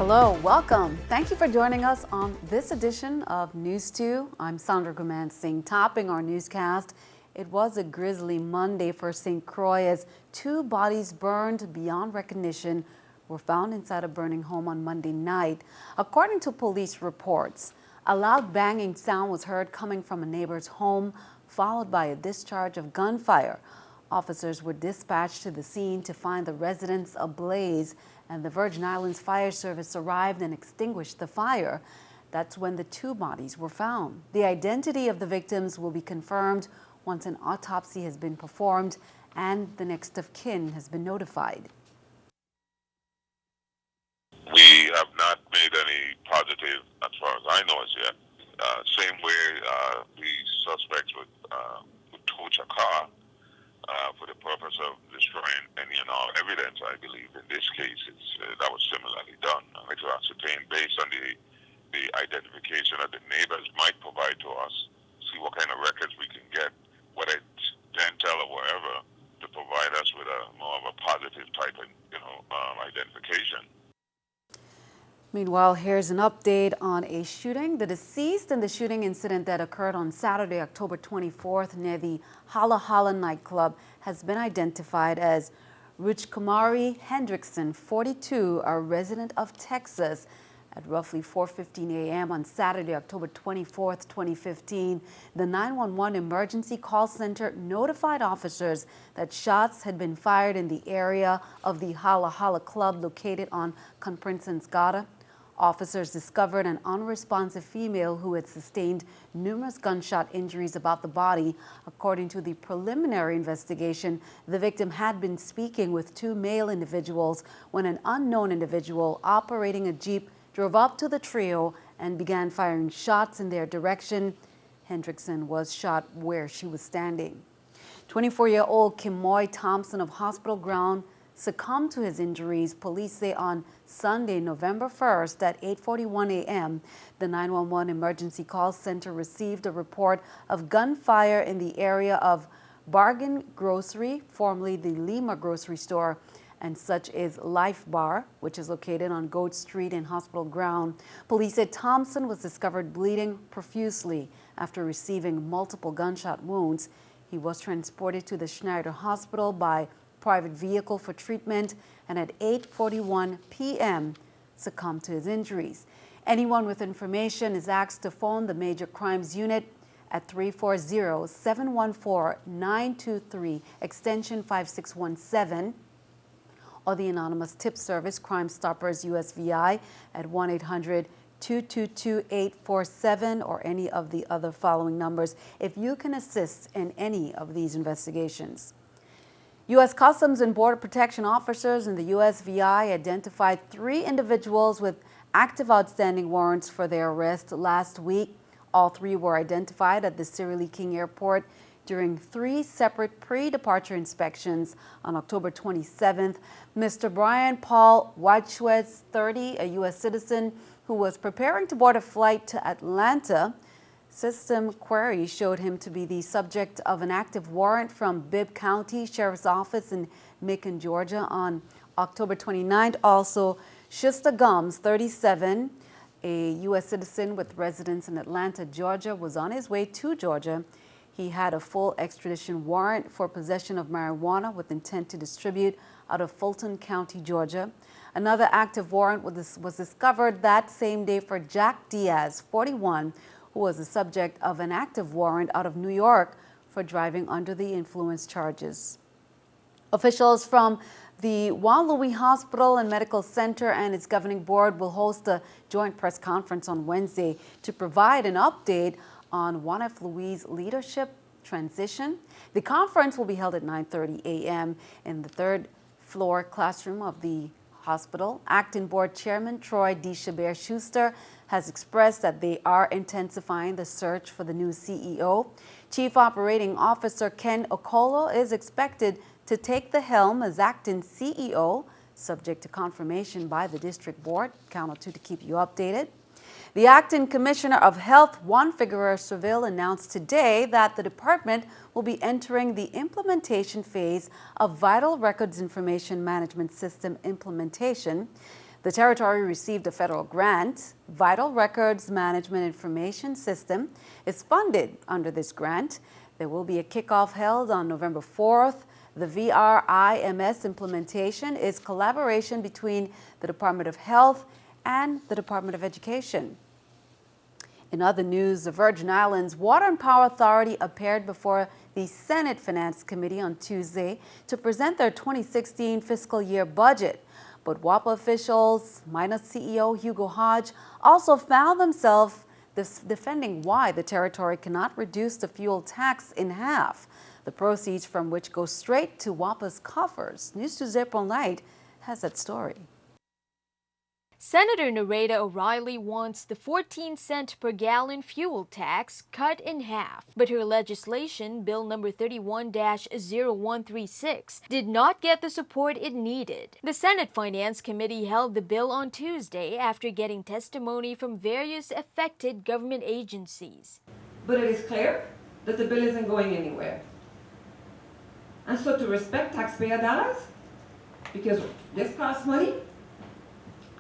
Hello, welcome. Thank you for joining us on this edition of News 2. I'm Sandra Gumansing. Topping our newscast, it was a grisly Monday for St. Croix as two bodies burned beyond recognition were found inside a burning home on Monday night. According to police reports, a loud banging sound was heard coming from a neighbor's home, followed by a discharge of gunfire. Officers were dispatched to the scene to find the residence ablaze, and the Virgin Islands Fire Service arrived and extinguished the fire. That's when the two bodies were found. The identity of the victims will be confirmed once an autopsy has been performed and the next of kin has been notified. We have not made any positive, as far as I know as yet. Same way the suspects would torch a car for the purpose of destroying any and all evidence. I believe in this case that was similarly done. I think to ascertain based on the identification that the neighbors might provide to us, see what kind of records we can get, whether it's dental or whatever, to provide us with a more of a positive type of identification. Meanwhile, here's an update on a shooting. The deceased in the shooting incident that occurred on Saturday, October 24th near the Hala Hala nightclub has been identified as Rujkumari Hendrickson, 42, a resident of Texas. At roughly 4:15 a.m. on Saturday, October 24th, 2015, the 911 emergency call center notified officers that shots had been fired in the area of the Hala Hala club located on Conprincensgata. Officers discovered an unresponsive female who had sustained numerous gunshot injuries about the body. According to the preliminary investigation, the victim had been speaking with two male individuals when an unknown individual operating a Jeep drove up to the trio and began firing shots in their direction. Hendrickson was shot where she was standing. 24-year-old Kimoy Thompson of Hospital Ground succumbed to his injuries, police say, on Sunday, November 1st at 8:41 a.m. The 911 emergency call center received a report of gunfire in the area of Bargain Grocery, formerly the Lima grocery store, and such is Life Bar, which is located on Goat Street in Hospital Ground. Police said Thompson was discovered bleeding profusely after receiving multiple gunshot wounds. He was transported to the Schneider Hospital by private vehicle for treatment and at 8:41 p.m. succumbed to his injuries. Anyone with information is asked to phone the Major Crimes Unit at 340-714-923 extension 5617 or the anonymous tip service Crime Stoppers USVI at 1-800-222-847 or any of the other following numbers if you can assist in any of these investigations. U.S. Customs and Border Protection officers in the USVI identified 3 individuals with active outstanding warrants for their arrest last week. All 3 were identified at the Cyril E. King Airport during 3 separate pre-departure inspections on October 27th. Mr. Brian Paul Wadschwetz, 30, a U.S. citizen who was preparing to board a flight to Atlanta. System query showed him to be the subject of an active warrant from Bibb County Sheriff's Office in Macon, Georgia on October 29th. Also, Shusta Gums, 37, a U.S. citizen with residence in Atlanta, Georgia, was on his way to Georgia. He had a full extradition warrant for possession of marijuana with intent to distribute out of Fulton County, Georgia. Another active warrant was discovered that same day for Jack Diaz, 41, who was the subject of an active warrant out of New York for driving under the influence charges. Officials from the Juan Louis Hospital and Medical Center and its governing board will host a joint press conference on Wednesday to provide an update on Juan F. Louis' leadership transition. The conference will be held at 9:30 a.m. in the 3rd floor classroom of the hospital. Acting Board Chairman Troy D. Chabert-Schuster has expressed that they are intensifying the search for the new CEO. Chief Operating Officer Ken Okolo is expected to take the helm as acting CEO, subject to confirmation by the district board. Count on 2 to keep you updated. The acting Commissioner of Health, Juan Figueroa Seville, announced today that the department will be entering the implementation phase of Vital Records Information Management System implementation. The territory received a federal grant. Vital Records Management Information System is funded under this grant. There will be a kickoff held on November 4th. The VRIMS implementation is collaboration between the Department of Health and the Department of Education. In other news, the Virgin Islands Water and Power Authority appeared before the Senate Finance Committee on Tuesday to present their 2016 fiscal year budget. But WAPA officials, minus CEO Hugo Hodge, also found themselves defending why the territory cannot reduce the fuel tax in half, the proceeds from which go straight to WAPA's coffers. News2's April Knight has that story. Senator Nareda O'Reilly wants the 14-cent per gallon fuel tax cut in half, but her legislation, Bill number 31-0136, did not get the support it needed. The Senate Finance Committee held the bill on Tuesday after getting testimony from various affected government agencies. But it is clear that the bill isn't going anywhere. And so to respect taxpayer dollars, because this costs money,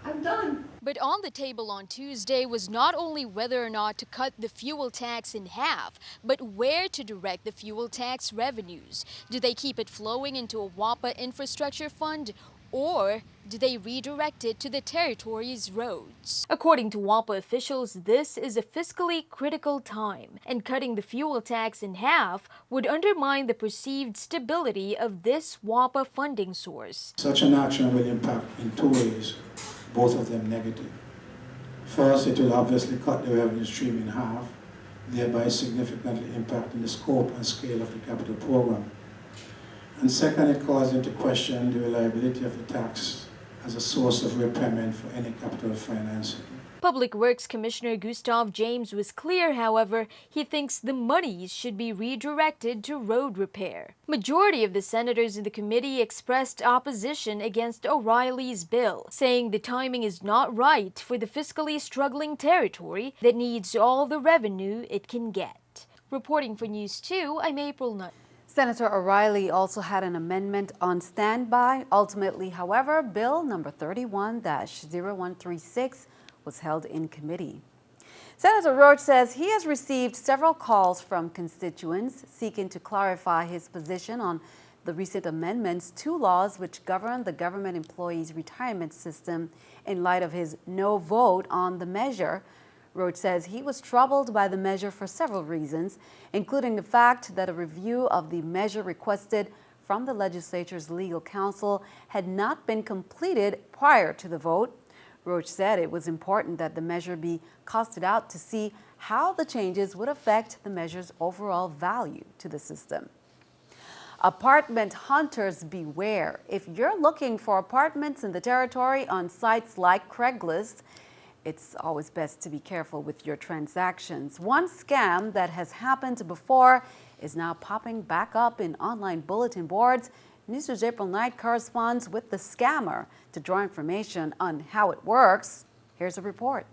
I'm done. But on the table on Tuesday was not only whether or not to cut the fuel tax in half, but where to direct the fuel tax revenues. Do they keep it flowing into a WAPA infrastructure fund, or do they redirect it to the territory's roads? According to WAPA officials, this is a fiscally critical time, and cutting the fuel tax in half would undermine the perceived stability of this WAPA funding source. Such an action will impact in two ways, both of them negative. First, it will obviously cut the revenue stream in half, thereby significantly impacting the scope and scale of the capital program. And second, it calls into question the reliability of the tax as a source of repayment for any capital financing. Public Works Commissioner Gustav James was clear, however. He thinks the monies should be redirected to road repair. Majority of the senators in the committee expressed opposition against O'Reilly's bill, saying the timing is not right for the fiscally struggling territory that needs all the revenue it can get. Reporting for News 2, I'm April Knight. Senator O'Reilly also had an amendment on standby. Ultimately, however, Bill number 31-0136 was held in committee. Senator Roach says he has received several calls from constituents seeking to clarify his position on the recent amendments to laws which govern the government employees' retirement system in light of his no vote on the measure. Roach says he was troubled by the measure for several reasons, including the fact that a review of the measure requested from the legislature's legal counsel had not been completed prior to the vote. Roach said it was important that the measure be costed out to see how the changes would affect the measure's overall value to the system. Apartment hunters beware. If you're looking for apartments in the territory on sites like Craigslist, it's always best to be careful with your transactions. One scam that has happened before is now popping back up in online bulletin boards. News2's April Knight corresponds with the scammer to draw information on how it works. Here's a report.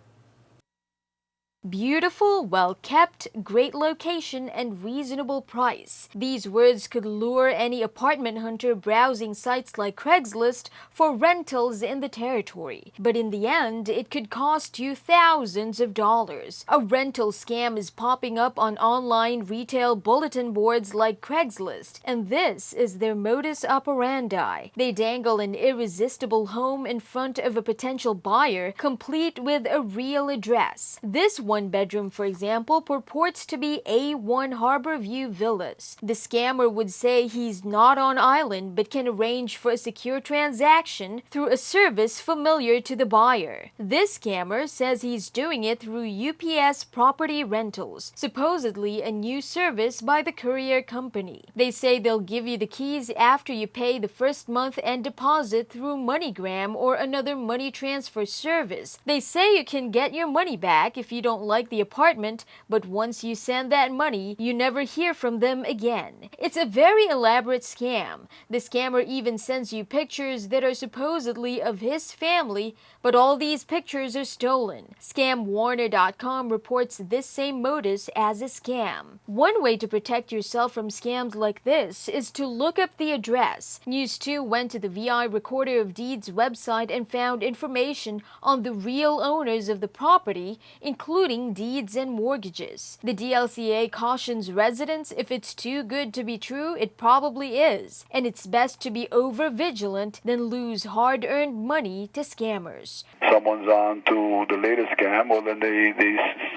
Beautiful, well-kept, great location, and reasonable price. These words could lure any apartment hunter browsing sites like Craigslist for rentals in the territory. But in the end, it could cost you thousands of dollars. A rental scam is popping up on online retail bulletin boards like Craigslist, and this is their modus operandi. They dangle an irresistible home in front of a potential buyer, complete with a real address. This one bedroom, for example, purports to be A1 Harbor View Villas. The scammer would say he's not on island but can arrange for a secure transaction through a service familiar to the buyer. This scammer says he's doing it through UPS Property Rentals, supposedly a new service by the courier company. They say they'll give you the keys after you pay the first month and deposit through MoneyGram or another money transfer service. They say you can get your money back if you don't don't like the apartment, but once you send that money, you never hear from them again. It's a very elaborate scam. The scammer even sends you pictures that are supposedly of his family, but all these pictures are stolen. ScamWarner.com reports this same modus as a scam. One way to protect yourself from scams like this is to look up the address. NEWS2 went to the VI Recorder of Deeds website and found information on the real owners of the property, including deeds and mortgages. The DLCA cautions residents if it's too good to be true, it probably is, and it's best to be over-vigilant than lose hard-earned money to scammers. Someone's on to the latest scam, well then they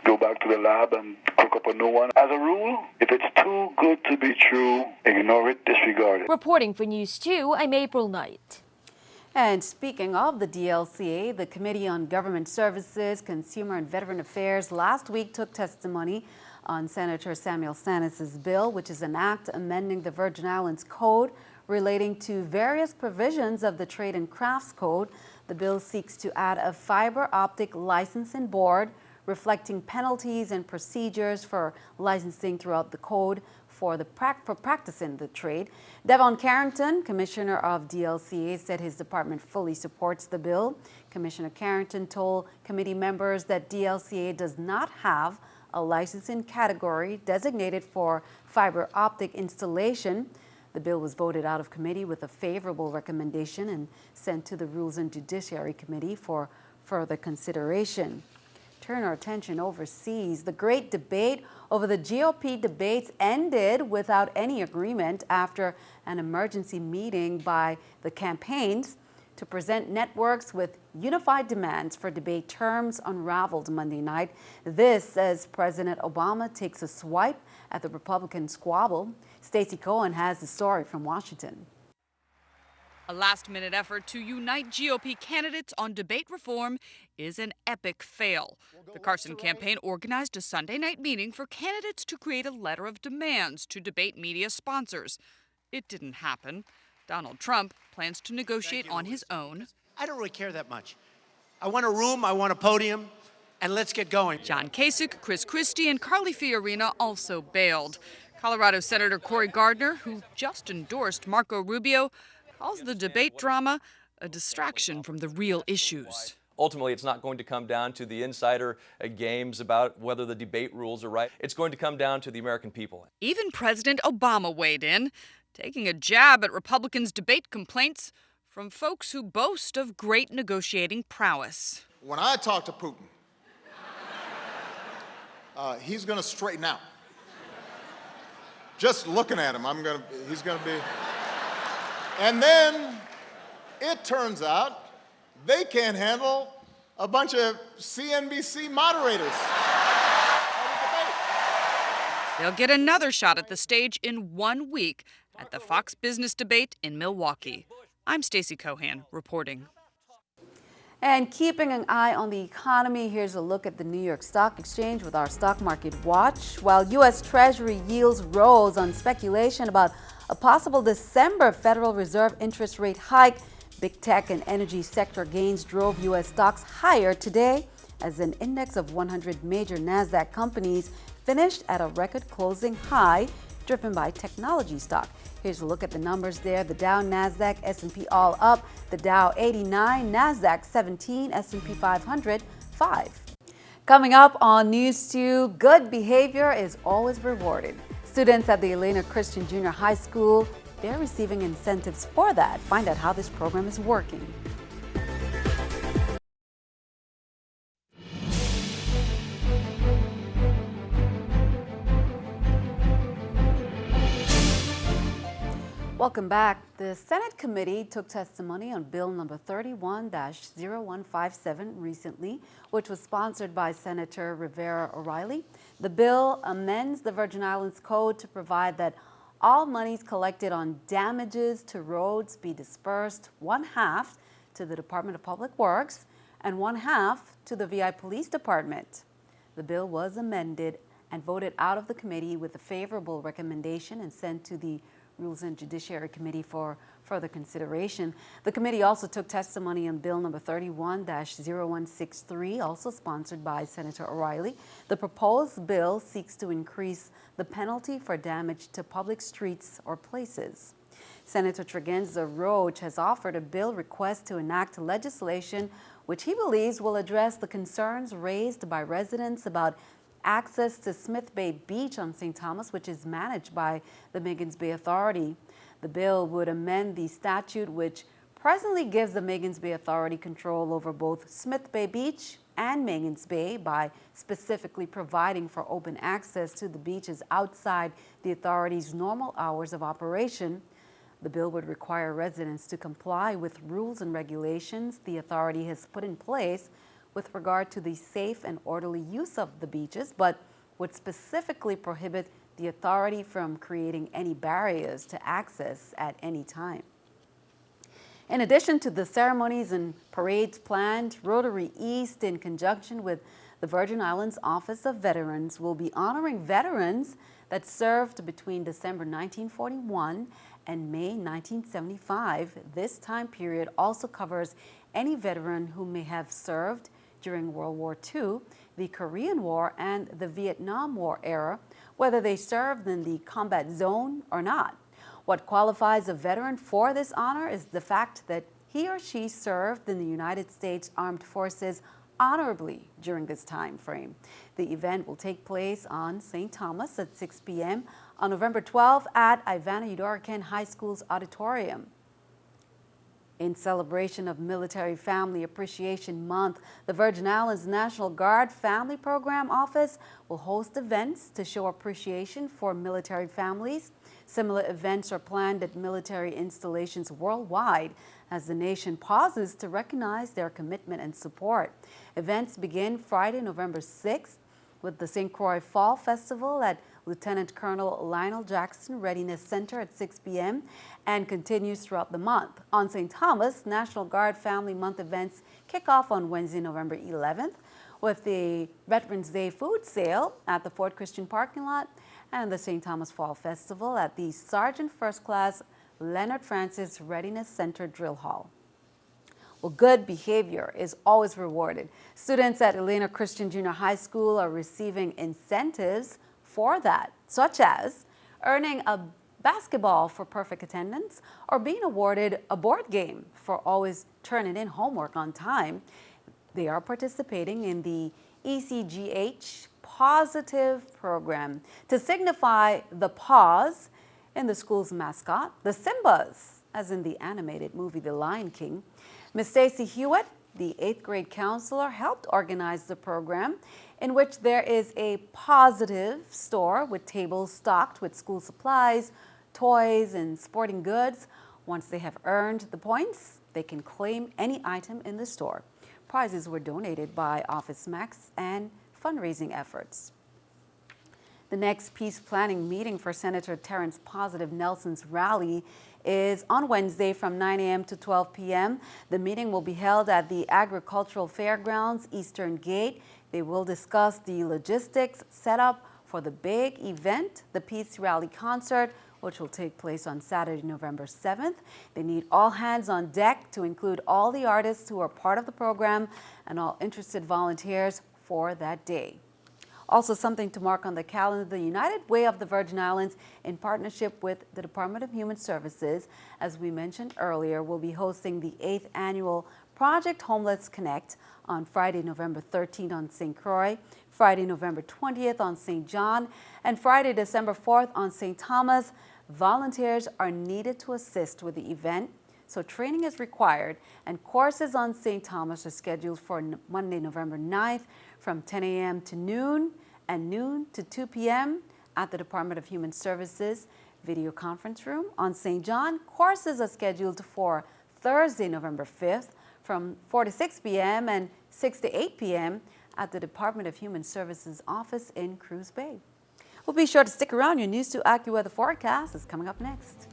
go back to the lab and cook up a new one. As a rule, if it's too good to be true, ignore it, disregard it. Reporting for NEWS2, I'm April Knight. And speaking of the DLCA, the Committee on Government Services, Consumer and Veteran Affairs last week took testimony on Senator Samuel Stannis's bill, which is an act amending the Virgin Islands Code relating to various provisions of the Trade and Crafts Code. The bill seeks to add a fiber optic licensing board reflecting penalties and procedures for licensing throughout the code for practicing the trade. Devon Carrington, Commissioner of DLCA, said his department fully supports the bill. Commissioner Carrington told committee members that DLCA does not have a licensing category designated for fiber optic installation. The bill was voted out of committee with a favorable recommendation and sent to the Rules and Judiciary Committee for further consideration. Turn our attention overseas. The great debate over the GOP debates ended without any agreement after an emergency meeting by the campaigns to present networks with unified demands for debate terms unraveled Monday night. This as President Obama takes a swipe at the Republican squabble. Stacey Cohen has the story from Washington. A last-minute effort to unite GOP candidates on debate reform is an epic fail. The Carson campaign organized a Sunday night meeting for candidates to create a letter of demands to debate media sponsors. It didn't happen. Donald Trump plans to negotiate on his own. I don't really care that much. I want a room, I want a podium, and let's get going. John Kasich, Chris Christie, and Carly Fiorina also bailed. Colorado Senator Cory Gardner, who just endorsed Marco Rubio, calls the debate drama a distraction from the real issues. Ultimately, it's not going to come down to the insider games about whether the debate rules are right. It's going to come down to the American people. Even President Obama weighed in, taking a jab at Republicans' debate complaints from folks who boast of great negotiating prowess. When I talk to Putin, he's going to straighten out. Just looking at him, he's going to be... And then it turns out they can't handle a bunch of CNBC moderators. They'll get another shot at the stage in 1 week at the Fox Business Debate in Milwaukee. I'm Stacey Cohen reporting. And keeping an eye on the economy, here's a look at the New York Stock Exchange with our Stock Market Watch. While U.S. Treasury yields rose on speculation about a possible December Federal Reserve interest rate hike, big tech and energy sector gains drove U.S. stocks higher today as an index of 100 major NASDAQ companies finished at a record closing high, driven by technology stock. Here's a look at the numbers there. The Dow, NASDAQ, S&P all up. The Dow 89, NASDAQ 17, S&P 500 5. Coming up on NEWS2, good behavior is always rewarded. Students at the Elena Christian Junior High School, they're receiving incentives for that. Find out how this program is working. Welcome back. The Senate committee took testimony on Bill number 31-0157 recently, which was sponsored by Senator Rivera O'Reilly. The bill amends the Virgin Islands Code to provide that all monies collected on damages to roads be dispersed 1/2 to the Department of Public Works and 1/2 to the VI Police Department. The bill was amended and voted out of the committee with a favorable recommendation and sent to the Rules and Judiciary Committee for further consideration. The committee also took testimony on Bill number 31-0163, also sponsored by Senator O'Reilly. The proposed bill seeks to increase the penalty for damage to public streets or places. Senator Tregenza Roach has offered a bill request to enact legislation which he believes will address the concerns raised by residents about access to Smith Bay Beach on St. Thomas, which is managed by the Magens Bay Authority. The bill would amend the statute which presently gives the Magens Bay Authority control over both Smith Bay Beach and Magens Bay by specifically providing for open access to the beaches outside the authority's normal hours of operation. The bill would require residents to comply with rules and regulations the authority has put in place with regard to the safe and orderly use of the beaches, but would specifically prohibit the authority from creating any barriers to access at any time. In addition to the ceremonies and parades planned, Rotary East, in conjunction with the Virgin Islands Office of Veterans, will be honoring veterans that served between December 1941 and May 1975. This time period also covers any veteran who may have served during World War II, the Korean War, and the Vietnam War era, whether they served in the combat zone or not. What qualifies a veteran for this honor is the fact that he or she served in the United States Armed Forces honorably during this time frame. The event will take place on St. Thomas at 6 p.m. on November 12 at Ivana Udoracan High School's auditorium. In celebration of Military Family Appreciation Month, the Virgin Islands National Guard Family Program Office will host events to show appreciation for military families. Similar events are planned at military installations worldwide as the nation pauses to recognize their commitment and support. Events begin Friday, November 6th with the St. Croix Fall Festival at Lieutenant Colonel Lionel Jackson Readiness Center at 6 p.m. and continues throughout the month. On St. Thomas, National Guard Family Month events kick off on Wednesday, November 11th with the Veterans Day food sale at the Fort Christian parking lot and the St. Thomas Fall Festival at the Sergeant First Class Leonard Francis Readiness Center Drill Hall. Well, good behavior is always rewarded. Students at Elena Christian Junior High School are receiving incentives for that, such as earning a basketball for perfect attendance or being awarded a board game for always turning in homework on time. They are participating in the ECGH Positive program to signify the pause in the school's mascot, the Simbas, as in the animated movie The Lion King. Ms. Stacy Hewitt, the 8th grade counselor, helped organize the program, in which there is a positive store with tables stocked with school supplies, toys, and sporting goods. Once they have earned the points, they can claim any item in the store. Prizes were donated by Office Max and fundraising efforts. The next peace planning meeting for Senator Terrence Positive Nelson's rally is on Wednesday from 9 a.m. to 12 p.m. The meeting will be held at the Agricultural Fairgrounds Eastern Gate. They will discuss the logistics set up for the big event, the Peace Rally Concert, which will take place on Saturday, November 7th. They need all hands on deck to include all the artists who are part of the program and all interested volunteers for that day. Also, something to mark on the calendar, the United Way of the Virgin Islands, in partnership with the Department of Human Services, as we mentioned earlier, will be hosting the 8th annual Project Homeless Connect on Friday, November 13th on St. Croix, Friday, November 20th on St. John, and Friday, December 4th on St. Thomas. Volunteers are needed to assist with the event, so training is required, and courses on St. Thomas are scheduled for Monday, November 9th from 10 a.m. to noon and noon to 2 p.m. at the Department of Human Services video conference room. On St. John, courses are scheduled for Thursday, November 5th from 4 to 6 p.m. and 6 to 8 p.m. at the Department of Human Services office in Cruz Bay. Well, be sure to stick around. Your News 2 AccuWeather forecast is coming up next.